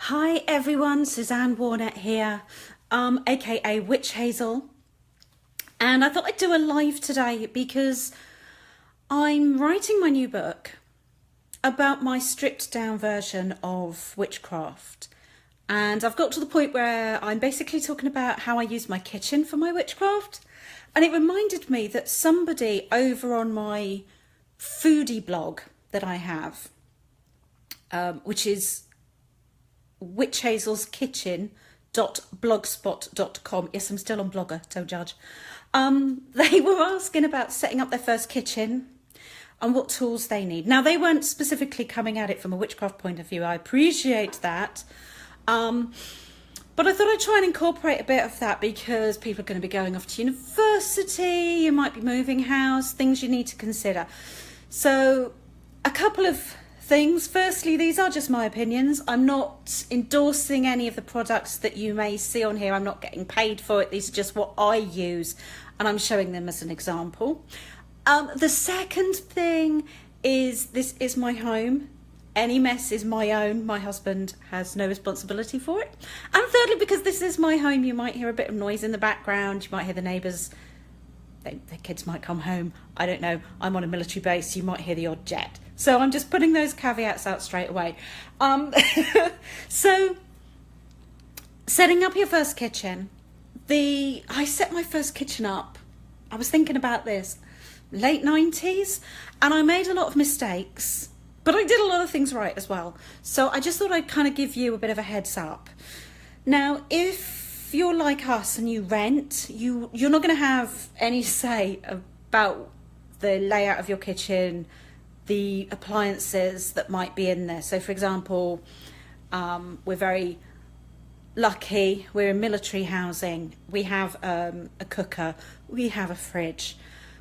Hi everyone, Suzanne Warnett here, aka Witch Hazel, and I thought I'd do a live today because I'm writing my new book about my stripped down version of witchcraft, and I've got to the point where I'm basically talking about how I use my kitchen for my witchcraft, and it reminded me that somebody over on my foodie blog that I have, which is witchhazelskitchen.blogspot.com. Yes, I'm still on Blogger, don't judge. They were asking about setting up their first kitchen and what tools they need. Now, they weren't specifically coming at it from a witchcraft point of view. I appreciate that. But I thought I'd try and incorporate a bit of that because people are going to be going off to university, you might be moving house, things you need to consider. So a couple of things. Firstly, these are just my opinions. I'm not endorsing any of the products that you may see on here. I'm not getting paid for it. These are just what I use and I'm showing them as an example. The second thing is this is my home. Any mess is my own. My husband has no responsibility for it. And thirdly, because this is my home, you might hear a bit of noise in the background. You might hear the neighbours. Their kids might come home. I don't know. I'm on a military base. You might hear the odd jet. So I'm just putting those caveats out straight away. So setting up your first kitchen. I set my first kitchen up. I was thinking about this late 90s and I made a lot of mistakes, but I did a lot of things right as well. So I just thought I'd kind of give you a bit of a heads up. Now, if you're like us and you rent, you're not going to have any say about the layout of your kitchen, the appliances that might be in there. So for example, we're very lucky, we're in military housing, we have a cooker, we have a fridge,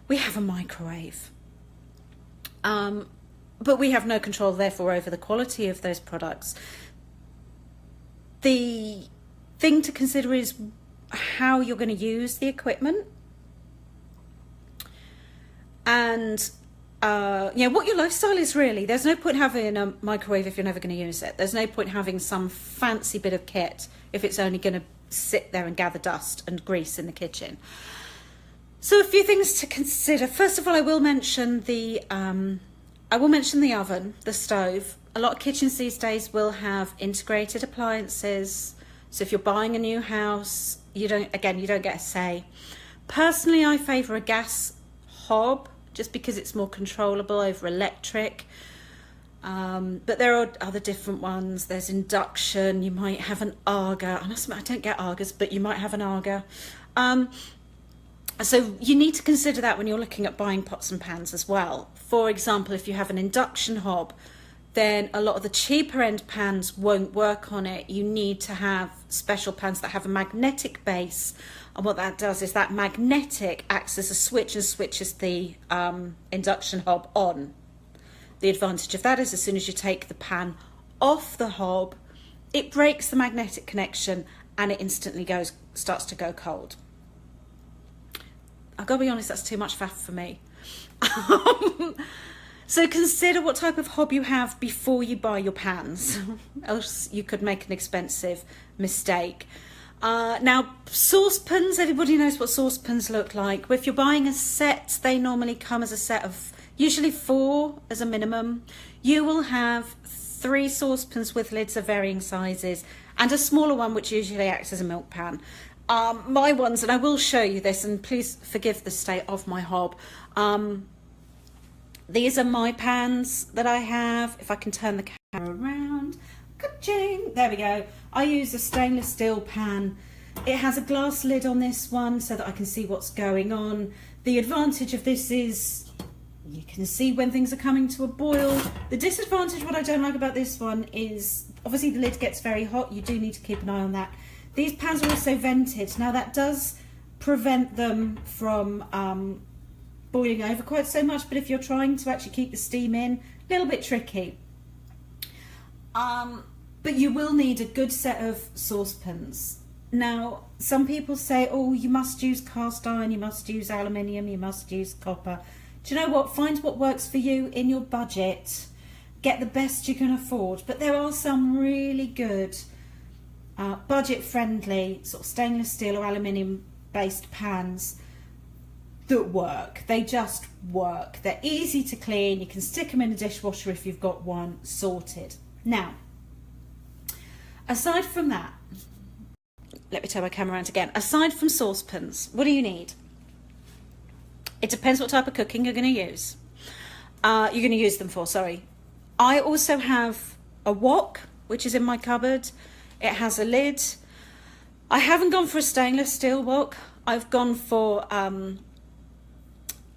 we have a microwave, but we have no control therefore over the quality of those products. The thing to consider is how you're going to use the equipment and what your lifestyle is really. There's no point having a microwave if you're never going to use it. There's no point having some fancy bit of kit if it's only going to sit there and gather dust and grease in the kitchen. So a few things to consider. First of all, I will mention the oven, the stove. A lot of kitchens these days will have integrated appliances. So if you're buying a new house, you don't get a say. Personally, I favour a gas hob just because it's more controllable over electric. But there are other different ones. There's induction, you might have an Arga. I must admit, I don't get Argas, but you might have an Arga. So you need to consider that when you're looking at buying pots and pans as well. For example, if you have an induction hob, then a lot of the cheaper end pans won't work on it. You need to have special pans that have a magnetic base. And what that does is that magnetic acts as a switch and switches the induction hob on. The advantage of that is as soon as you take the pan off the hob, it breaks the magnetic connection and it instantly starts to go cold. I've got to be honest, that's too much faff for me. So consider what type of hob you have before you buy your pans, else you could make an expensive mistake. Now, saucepans, everybody knows what saucepans look like. If you're buying a set, they normally come as a set of usually 4 as a minimum. You will have 3 saucepans with lids of varying sizes and a smaller one which usually acts as a milk pan. My ones, and I will show you this, and please forgive the state of my hob. These are my pans that I have. If I can turn the camera around. Ka-ching! There we go. I use a stainless steel pan. It has a glass lid on this one so that I can see what's going on. The advantage of this is you can see when things are coming to a boil. The disadvantage, what I don't like about this one, is obviously the lid gets very hot. You do need to keep an eye on that. These pans are also vented. Now that does prevent them from boiling over quite so much, but if you're trying to actually keep the steam in, a little bit tricky. But you will need a good set of saucepans. Now, some people say, oh, you must use cast iron, you must use aluminium, you must use copper. Do you know what? Find what works for you in your budget. Get the best you can afford. But there are some really good budget friendly sort of stainless steel or aluminium based pans that work. They just work. They're easy to clean. You can stick them in the dishwasher if you've got one, sorted. Now, aside from that, let me turn my camera around again. Aside from saucepans, what do you need? It depends what type of cooking you're going to use. You're going to use them for, sorry. I also have a wok, which is in my cupboard. It has a lid. I haven't gone for a stainless steel wok. I've gone for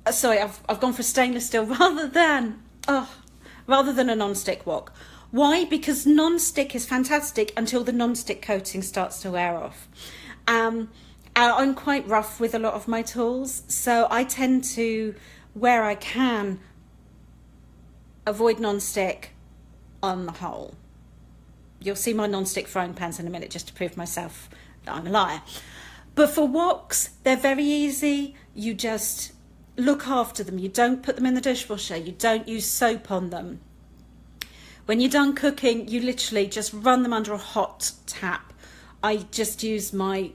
I've gone for stainless steel rather than a non-stick wok. Why? Because non-stick is fantastic until the non-stick coating starts to wear off. I'm quite rough with a lot of my tools, so I tend to, where I can, avoid non-stick on the whole. You'll see my non-stick frying pans in a minute just to prove myself that I'm a liar. But for woks, they're very easy. You just look after them. You don't put them in the dishwasher. You don't use soap on them. When you're done cooking, you literally just run them under a hot tap. I just use my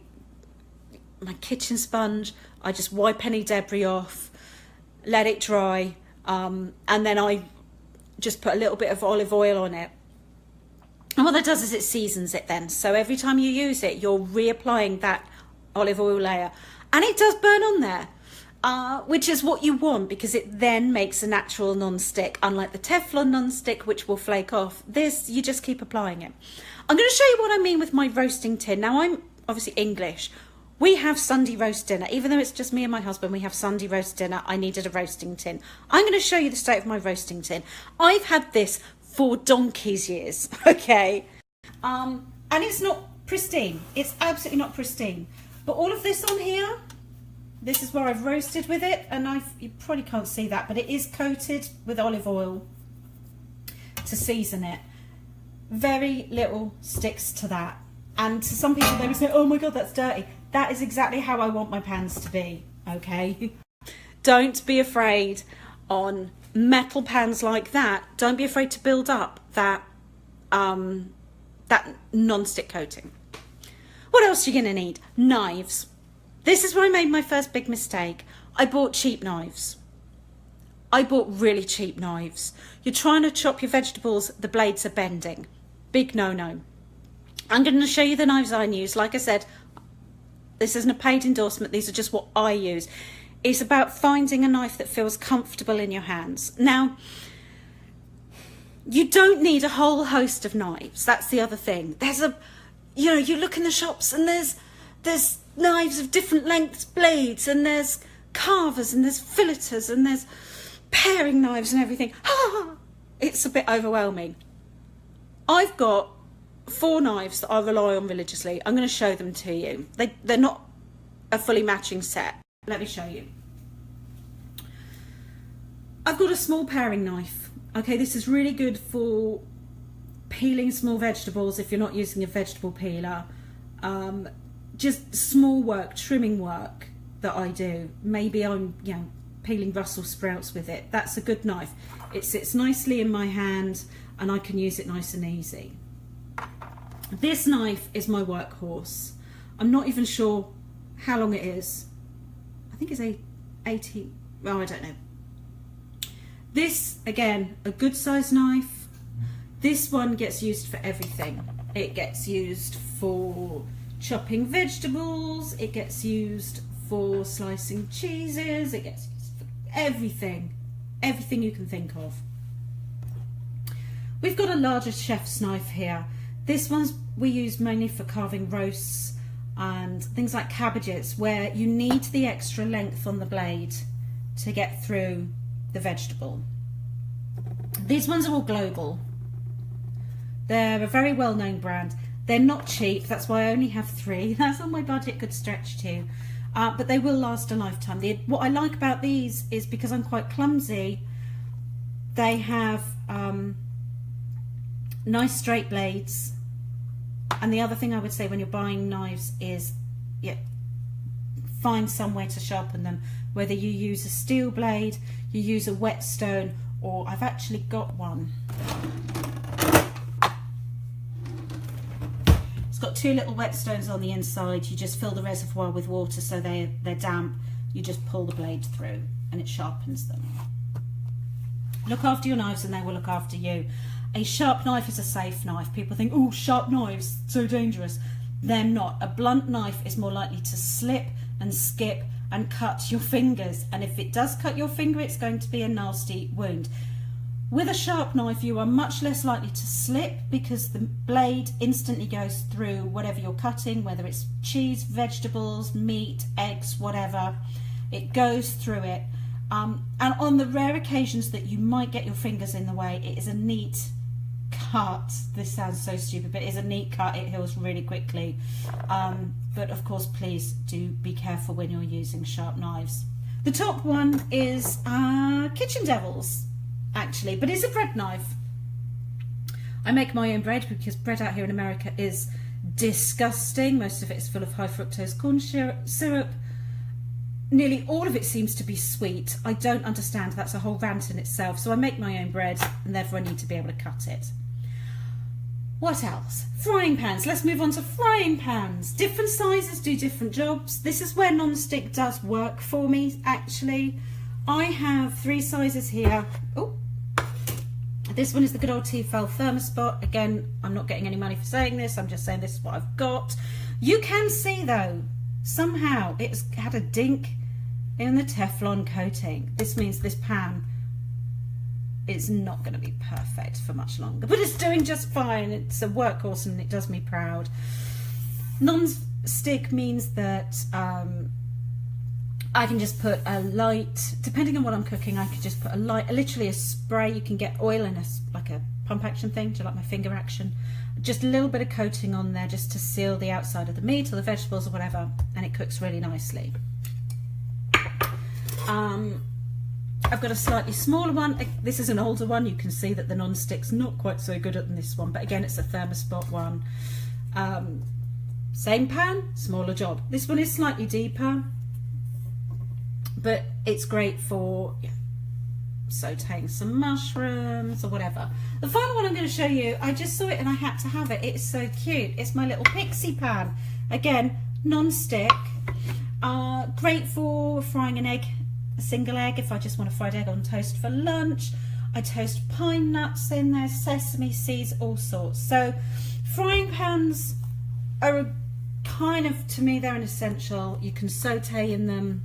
kitchen sponge. I just wipe any debris off, let it dry, and then I just put a little bit of olive oil on it. And what that does is it seasons it then. So every time you use it, you're reapplying that olive oil layer. And it does burn on there. Which is what you want, because it then makes a natural non-stick, unlike the Teflon non-stick, which will flake off. This, you just keep applying it. I'm going to show you what I mean with my roasting tin. Now, I'm obviously English. We have Sunday roast dinner. Even though it's just me and my husband, we have Sunday roast dinner. I needed a roasting tin. I'm going to show you the state of my roasting tin. I've had this for donkey's years, okay? And it's not pristine. It's absolutely not pristine. But all of this on here, this is where I've roasted with it, and you probably can't see that, but it is coated with olive oil to season it. Very little sticks to that. And to some people, they would say, oh my God, that's dirty. That is exactly how I want my pans to be, okay? Don't be afraid on metal pans like that. Don't be afraid to build up that non-stick coating. What else are you going to need? Knives. This is where I made my first big mistake. I bought cheap knives. I bought really cheap knives. You're trying to chop your vegetables, the blades are bending. Big no-no. I'm going to show you the knives I use. Like I said, this isn't a paid endorsement. These are just what I use. It's about finding a knife that feels comfortable in your hands. Now, you don't need a whole host of knives. That's the other thing. You look in the shops and there's knives of different lengths, blades, and there's carvers and there's filleters and there's paring knives and everything. It's a bit overwhelming. I've got 4 knives that I rely on religiously. I'm going to show them to you. They're not a fully matching set. Let me show you. I've got a small paring knife. Okay, this is really good for peeling small vegetables if you're not using a vegetable peeler. Just small work, trimming work that I do. Maybe I'm, peeling Brussels sprouts with it. That's a good knife. It sits nicely in my hand and I can use it nice and easy. This knife is my workhorse. I'm not even sure how long it is. I think it's 80, well, I don't know. This, again, a good size knife. This one gets used for everything. It gets used for chopping vegetables, it gets used for slicing cheeses, it gets used for everything you can think of. We've got a larger chef's knife here. This one's we use mainly for carving roasts and things like cabbages, where you need the extra length on the blade to get through the vegetable. These ones are all global. They're a very well-known brand. They're not cheap, that's why I only have 3. That's all my budget could stretch to. But they will last a lifetime. What I like about these is because I'm quite clumsy, they have nice straight blades. And the other thing I would say when you're buying knives is find somewhere to sharpen them. Whether you use a steel blade, you use a whetstone, or I've actually got one. It's got 2 little whetstones on the inside. You just fill the reservoir with water so they're damp. You just pull the blade through and it sharpens them. Look after your knives and they will look after you. A sharp knife is a safe knife. People think, oh, sharp knives, so dangerous. They're not. A blunt knife is more likely to slip and skip and cut your fingers. And if it does cut your finger, it's going to be a nasty wound. With a sharp knife, you are much less likely to slip because the blade instantly goes through whatever you're cutting, whether it's cheese, vegetables, meat, eggs, whatever. It goes through it. And on the rare occasions that you might get your fingers in the way, it is a neat cut. This sounds so stupid, but it is a neat cut. It heals really quickly. But of course, please do be careful when you're using sharp knives. The top one is Kitchen Devils, actually, but it's a bread knife. I make my own bread because bread out here in America is disgusting. Most of it is full of high fructose corn syrup. Nearly all of it seems to be sweet. I don't understand. That's a whole rant in itself. So I make my own bread and therefore I need to be able to cut it. What else? Frying pans. Let's move on to frying pans. Different sizes do different jobs. This is where non-stick does work for me, actually. I have 3 sizes here. Oh, this one is the good old Tefal Thermospot. Again, I'm not getting any money for saying this. I'm just saying this is what I've got. You can see though, somehow it's had a dink in the Teflon coating. This means this pan is not going to be perfect for much longer, but it's doing just fine. It's a workhorse and it does me proud. Non-stick means that I can just put a light, depending on what I'm cooking, I could just put a light, literally a spray. You can get oil in like a pump action thing, do you like my finger action? Just a little bit of coating on there just to seal the outside of the meat or the vegetables or whatever, and it cooks really nicely. I've got a slightly smaller one. This is an older one. You can see that the non-stick's not quite so good at this one, but again, it's a Thermospot one. Same pan, smaller job. This one is slightly deeper, but it's great for sauteing some mushrooms or whatever. The final one I'm going to show you, I just saw it and I had to have it. It is so cute. It's my little pixie pan. Again, non-stick. Great for frying an egg, a single egg, if I just want a fried egg on toast for lunch. I toast pine nuts in there, sesame seeds, all sorts. So frying pans are a kind of, to me, they're an essential. You can saute in them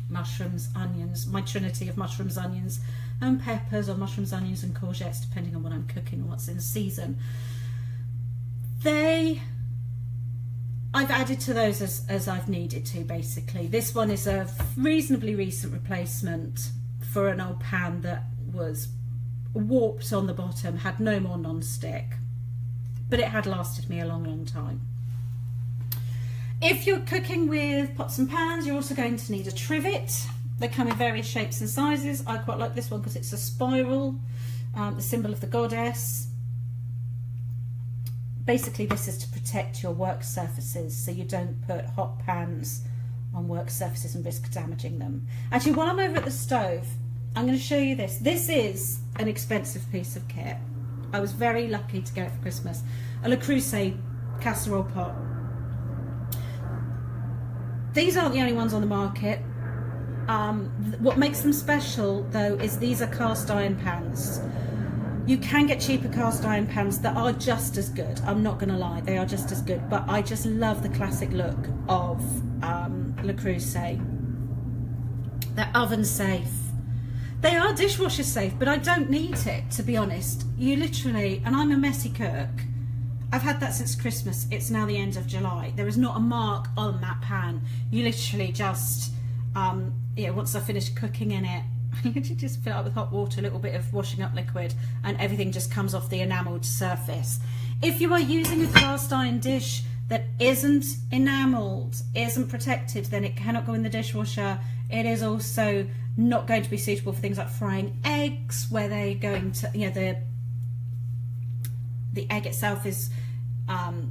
mushrooms, onions, my trinity of mushrooms, onions and peppers, or mushrooms, onions and courgettes, depending on what I'm cooking or what's in season. I've added to those as I've needed to, basically. This one is a reasonably recent replacement for an old pan that was warped on the bottom, had no more non-stick, but it had lasted me a long, long time. If you're cooking with pots and pans, you're also going to need a trivet. They come in various shapes and sizes. I quite like this one because it's a spiral, the symbol of the goddess. Basically, this is to protect your work surfaces so you don't put hot pans on work surfaces and risk damaging them. Actually, while I'm over at the stove, I'm going to show you this. This is an expensive piece of kit. I was very lucky to get it for Christmas. A Le Creuset casserole pot. These aren't the only ones on the market. What makes them special, though, is these are cast iron pans. You can get cheaper cast iron pans that are just as good. I'm not going to lie, they are just as good. But I just love the classic look of Le Creuset. They're oven safe. They are dishwasher safe, but I don't need it, to be honest. You literally, and I'm a messy cook. I've had that since Christmas. It's now the end of July. There is not a mark on that pan. You literally just, once I finish cooking in it, I literally just fill it up with hot water, a little bit of washing up liquid, and everything just comes off the enamelled surface. If you are using a cast iron dish that isn't enamelled, isn't protected, then it cannot go in the dishwasher. It is also not going to be suitable for things like frying eggs, where they're going to, the egg itself is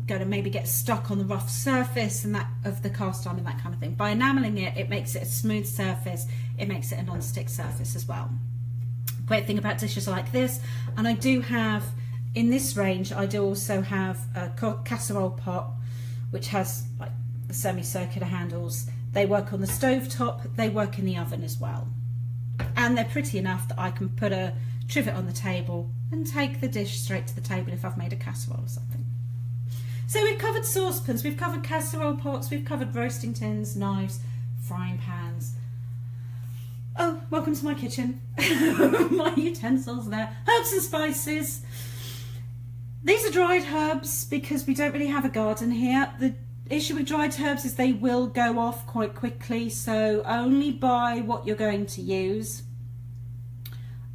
going to maybe get stuck on the rough surface and that of the cast iron and that kind of thing. By enamelling it, it makes it a smooth surface. It makes it a non-stick surface as well. Great thing about dishes like this, and I do have In this range, I do also have a casserole pot, which has like the semicircular handles. They work on the stove top, they work in the oven as well. And they're pretty enough that I can put a trivet on the table and take the dish straight to the table if I've made a casserole or something. So we've covered saucepans, we've covered casserole pots, we've covered roasting tins, knives, frying pans. Oh, welcome to my kitchen. My utensils there. Herbs and spices. These are dried herbs because we don't really have a garden here. The issue with dried herbs is they will go off quite quickly, so only buy what you're going to use.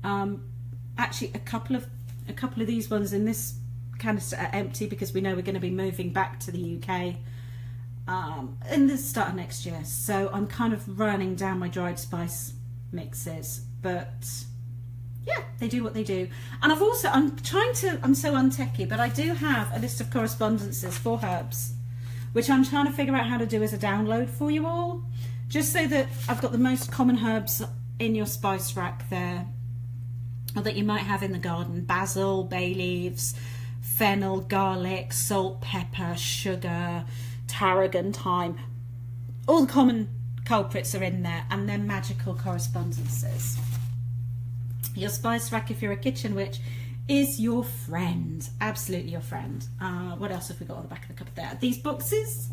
Actually, a couple of these ones in this canister are empty because we know we're going to be moving back to the UK in the start of next year. So I'm kind of running down my dried spice mixes, but yeah, they do what they do. And I'm so untechy, but I do have a list of correspondences for herbs, which I'm trying to figure out how to do as a download for you all, just so that I've got the most common herbs in your spice rack there, or that you might have in the garden: basil, bay leaves, fennel, garlic, salt, pepper, sugar, tarragon, thyme. All the common culprits are in there, and they're magical correspondences. Your spice rack, if you're a kitchen witch, is your friend, absolutely your friend. What else have we got on the back of the cupboard there? These boxes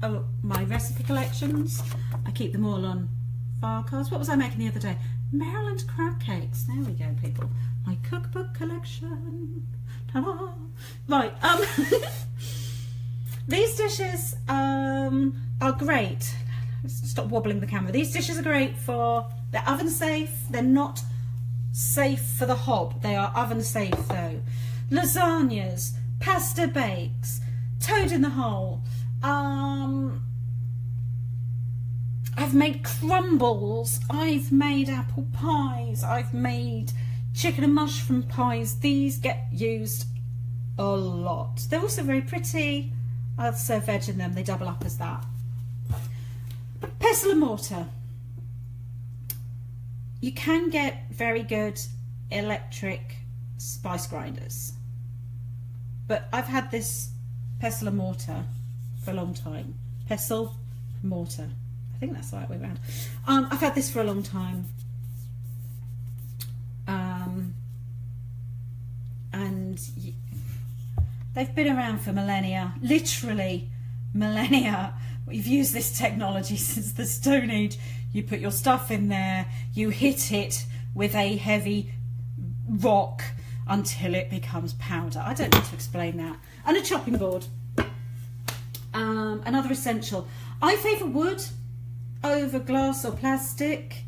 are my recipe collections. I keep them all on file cards. What was I making the other day? Maryland crab cakes. There we go, people. My cookbook collection. Ta-da! Right. These dishes are great. Let's stop wobbling the camera. These dishes are great for, they're oven safe. They're not safe for the hob. They are oven safe though. Lasagnas, pasta bakes, toad in the hole. I've made crumbles, I've made apple pies, I've made chicken and mushroom pies. These get used a lot. They're also very pretty. I'll serve veg in them, they double up as that. Pestle and mortar. You can get very good electric spice grinders, but I've had this pestle and mortar for a long time. Pestle, mortar. I think that's the right way around. I've had this for a long time. And they've been around for millennia, literally millennia. We've used this technology since the Stone Age. You put your stuff in there, you hit it with a heavy rock until it becomes powder. I don't need to explain that. And a chopping board. Another essential. I favour wood over glass or plastic.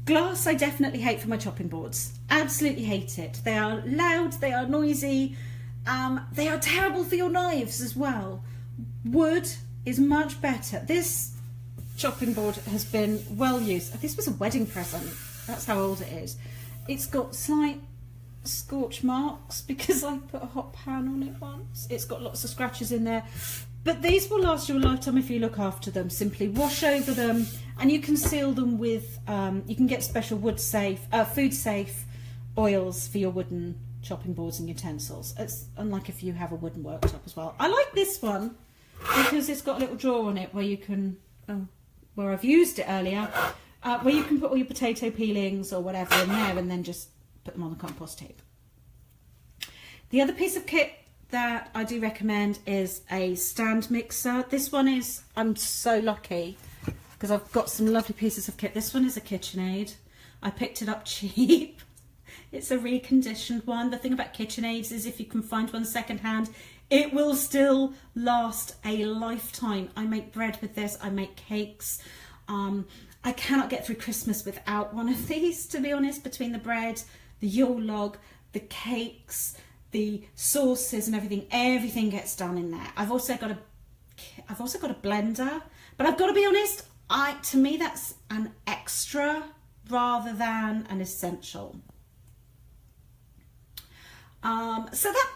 Glass I definitely hate for my chopping boards. Absolutely hate it. They are loud, they are noisy, they are terrible for your knives as well. Wood is much better. This chopping board has been well used. This was a wedding present. That's how old it is. It's got slight scorch marks because I put a hot pan on it once. It's got lots of scratches in there. But these will last you a lifetime if you look after them. Simply wash over them, and you can seal them with, you can get special food safe oils for your wooden chopping boards and utensils. It's unlike if you have a wooden worktop as well. I like this one because it's got a little drawer on it where you can, where I've used it earlier, where you can put all your potato peelings or whatever in there and then just put them on the compost heap. The other piece of kit that I do recommend is a stand mixer. This one is, I'm so lucky because I've got some lovely pieces of kit. This one is a KitchenAid. I picked it up cheap. It's a reconditioned one. The thing about KitchenAids is if you can find one secondhand, it will still last a lifetime. I make bread with this, I make cakes. I cannot get through Christmas without one of these, to be honest, between the bread, the Yule log, the cakes, the sauces and everything gets done in there. I've also got a blender, but I've got to be honest, to me that's an extra rather than an essential. So that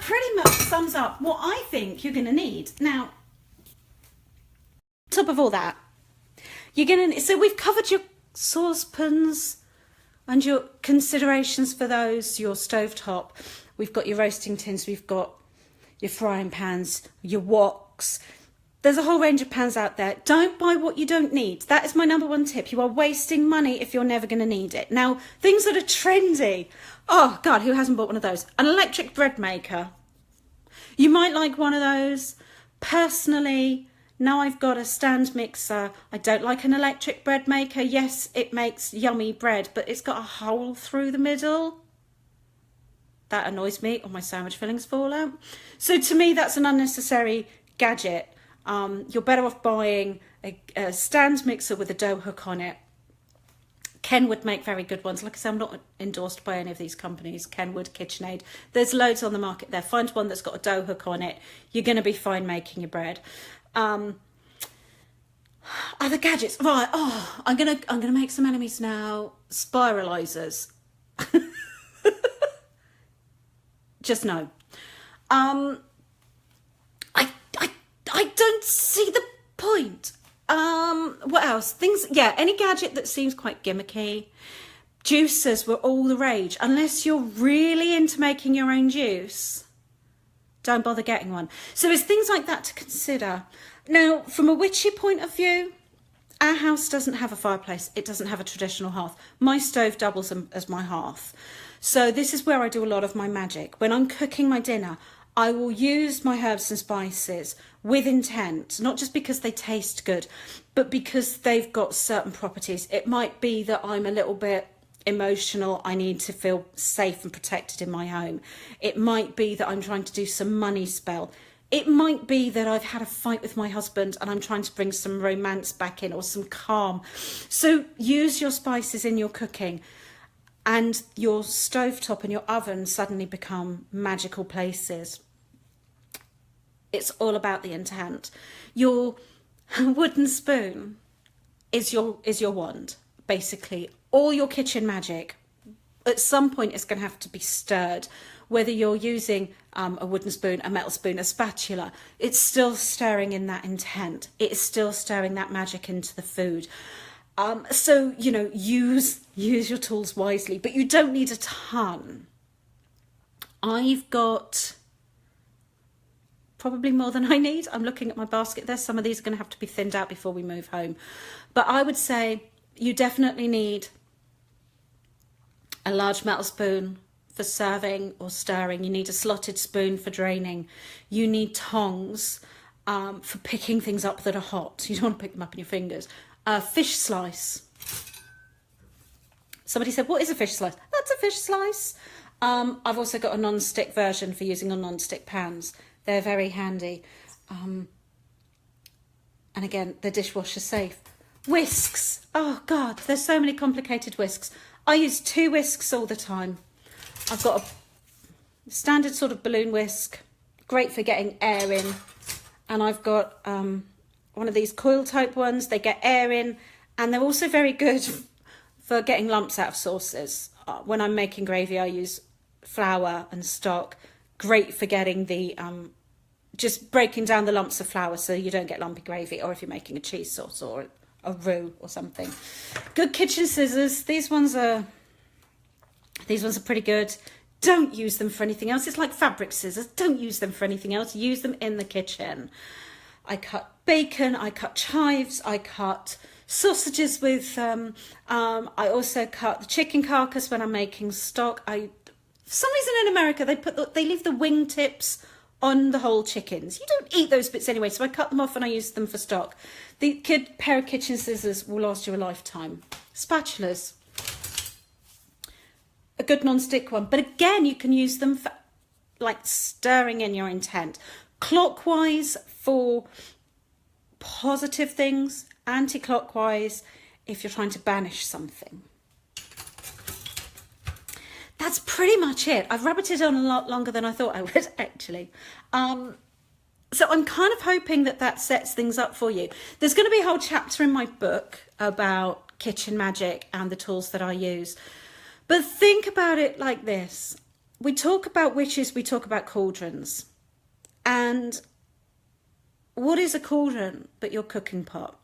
pretty much sums up what I think you're going to need. Now, on top of all that, so we've covered your saucepans, And your considerations for those, your stovetop, we've got your roasting tins, we've got your frying pans, your woks. There's a whole range of pans out there. Don't buy what you don't need. That is my number one tip. You are wasting money if you're never going to need it. Now, things that are trendy. Oh, God, who hasn't bought one of those? An electric bread maker. You might like one of those. Personally, now I've got a stand mixer. I don't like an electric bread maker. Yes, it makes yummy bread, but it's got a hole through the middle. That annoys me, or my sandwich fillings fall out. So to me, that's an unnecessary gadget. You're better off buying a stand mixer with a dough hook on it. Kenwood make very good ones. Like I say, I'm not endorsed by any of these companies. Kenwood, KitchenAid. There's loads on the market there. Find one that's got a dough hook on it. You're going to be fine making your bread. Other gadgets. Right. Oh, I'm gonna make some enemies now. Spiralizers. Just no. I don't see the point. What else? Any gadget that seems quite gimmicky. Juicers were all the rage. Unless you're really into making your own juice, don't bother getting one. So there's things like that to consider. Now, from a witchy point of view, our house doesn't have a fireplace. It doesn't have a traditional hearth. My stove doubles as my hearth. So this is where I do a lot of my magic. When I'm cooking my dinner, I will use my herbs and spices with intent, not just because they taste good, but because they've got certain properties. It might be that I'm a little bit emotional. I need to feel safe and protected in my home. It might be that I'm trying to do some money spell. It might be that I've had a fight with my husband and I'm trying to bring some romance back in or some calm. So use your spices in your cooking, and your stovetop and your oven suddenly become magical places. It's all about the intent. Your wooden spoon is your wand, basically. All your kitchen magic, at some point, is going to have to be stirred. Whether you're using a wooden spoon, a metal spoon, a spatula, it's still stirring in that intent. It is still stirring that magic into the food. So, use your tools wisely, but you don't need a ton. I've got probably more than I need. I'm looking at my basket there. Some of these are going to have to be thinned out before we move home. But I would say you definitely need a large metal spoon for serving or stirring. You need a slotted spoon for draining. You need tongs for picking things up that are hot. You don't want to pick them up in your fingers. A fish slice. Somebody said, what is a fish slice? That's a fish slice. I've also got a non-stick version for using on non-stick pans. They're very handy. And again, they're dishwasher safe. Whisks. Oh, God, there's so many complicated whisks. I use 2 whisks all the time. I've got a standard sort of balloon whisk, great for getting air in. And I've got one of these coil type ones. They get air in, and they're also very good for getting lumps out of sauces. When I'm making gravy, I use flour and stock. Great for getting the, just breaking down the lumps of flour so you don't get lumpy gravy, or if you're making a cheese sauce or a roux or something. Good kitchen scissors. These ones are pretty good. Don't use them for anything else. It's like fabric scissors. Don't use them for anything else. Use them in the kitchen. I cut bacon, I cut chives, I cut sausages with, I also cut the chicken carcass when I'm making stock. For some reason in America, they leave the wing tips on the whole chickens. You don't eat those bits anyway, so I cut them off and I use them for stock. The pair of kitchen scissors will last you a lifetime. Spatulas. A good non-stick one, but again, you can use them for like stirring in your intent. Clockwise for positive things, anti-clockwise if you're trying to banish something. That's pretty much it. I've rabbited on a lot longer than I thought I would, actually. So I'm kind of hoping that sets things up for you. There's going to be a whole chapter in my book about kitchen magic and the tools that I use. But think about it like this. We talk about witches, we talk about cauldrons. And what is a cauldron but your cooking pot?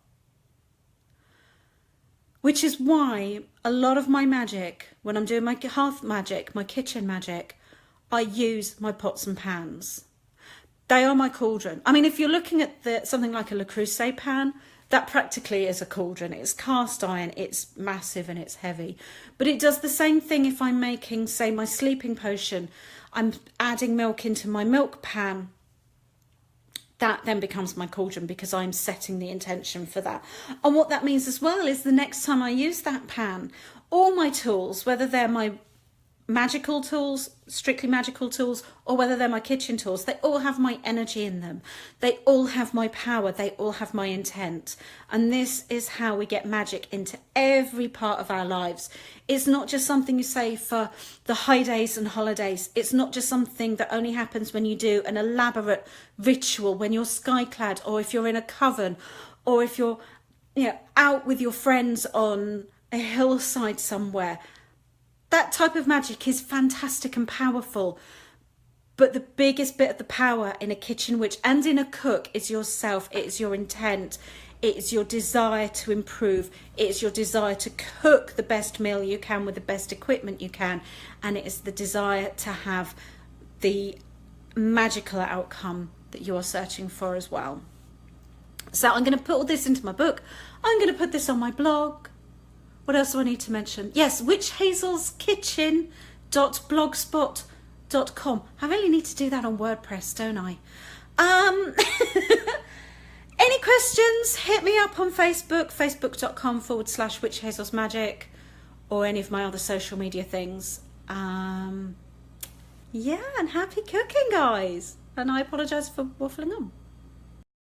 Which is why a lot of my magic, when I'm doing my hearth magic, my kitchen magic, I use my pots and pans. They are my cauldron. I mean, if you're looking at something like a Le Creuset pan, that practically is a cauldron. It's cast iron, it's massive and it's heavy. But it does the same thing if I'm making, say, my sleeping potion. I'm adding milk into my milk pan. That then becomes my cauldron because I'm setting the intention for that. And what that means as well is the next time I use that pan, all my tools, whether they're my magical tools, strictly magical tools, or whether they're my kitchen tools, they all have my energy in them. They all have my power. They all have my intent. And this is how we get magic into every part of our lives. It's not just something you say for the high days and holidays. It's not just something that only happens when you do an elaborate ritual, when you're sky-clad, or if you're in a coven, or if you're, out with your friends on a hillside somewhere. That type of magic is fantastic and powerful, but the biggest bit of the power in a kitchen witch and in a cook is yourself. It is your intent. It is your desire to improve. It is your desire to cook the best meal you can with the best equipment you can, and it is the desire to have the magical outcome that you are searching for as well. So I'm going to put all this into my book. I'm going to put this on my blog. What else do I need to mention? Yes, witchhazelskitchen.blogspot.com. I really need to do that on WordPress, don't I? Any questions? Hit me up on Facebook, facebook.com/witchhazelsmagic, or any of my other social media things. Yeah, and happy cooking, guys. And I apologise for waffling on.